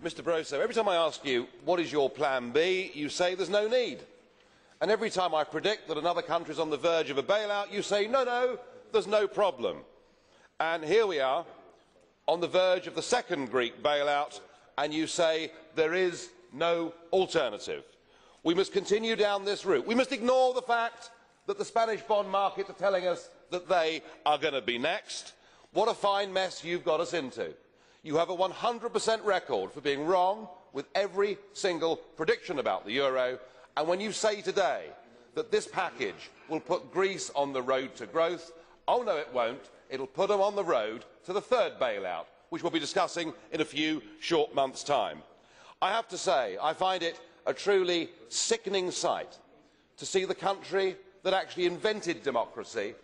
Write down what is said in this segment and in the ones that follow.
Mr Barroso, every time I ask you what is your plan B, you say there's no need. And every time I predict that another country is on the verge of a bailout, you say, no, no, there's no problem. And here we are, on the verge of the second Greek bailout, and you say there is no alternative. We must continue down this route. We must ignore the fact that the Spanish bond markets are telling us that they are going to be next. What a fine mess you've got us into. You have a 100% record for being wrong with every single prediction about the euro, and when you say today that this package will put Greece on the road to growth, oh no it won't, it will put them on the road to the third bailout, which we'll be discussing in a few short months' time. I have to say, I find it a truly sickening sight to see the country that actually invented democracy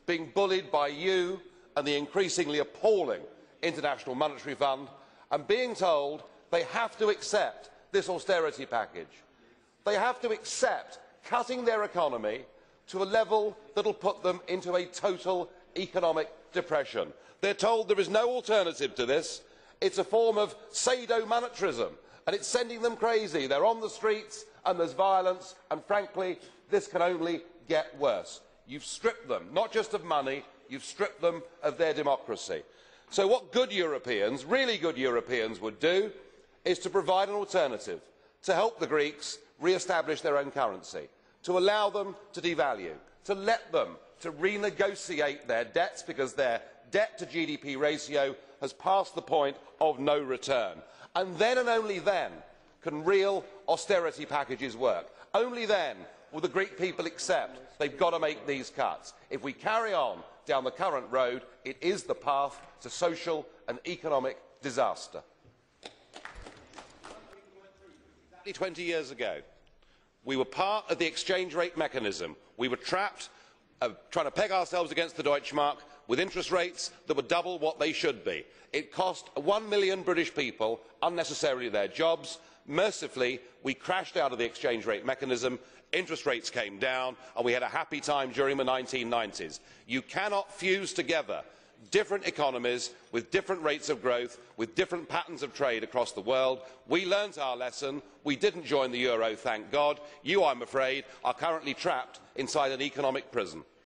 being bullied by you and the increasingly appalling International Monetary Fund, and being told they have to accept this austerity package. They have to accept cutting their economy to a level that will put them into a total economic depression. They're told there is no alternative to this. It's a form of sadomonetarism, and it's sending them crazy. They're on the streets and there's violence, and frankly, this can only get worse. You've stripped them, not just of money, you've stripped them of their democracy. So what good Europeans, really good Europeans, would do is to provide an alternative, to help the Greeks re-establish their own currency, to allow them to devalue, to let them to renegotiate their debts because their debt to GDP ratio has passed the point of no return. And then and only then can real austerity packages work. Only then will the Greek people accept they've got to make these cuts. If we carry on down the current road, it is the path to social and economic disaster. 20 years ago, we were part of the exchange rate mechanism. We were trapped trying to peg ourselves against the Deutschmark with interest rates that were double what they should be. It cost 1 million British people unnecessarily their jobs. Mercifully, we crashed out of the exchange rate mechanism, interest rates came down, and we had a happy time during the 1990s. You cannot fuse together different economies with different rates of growth, with different patterns of trade across the world. We learnt our lesson. We didn't join the euro, thank God. You, I'm afraid, are currently trapped inside an economic prison.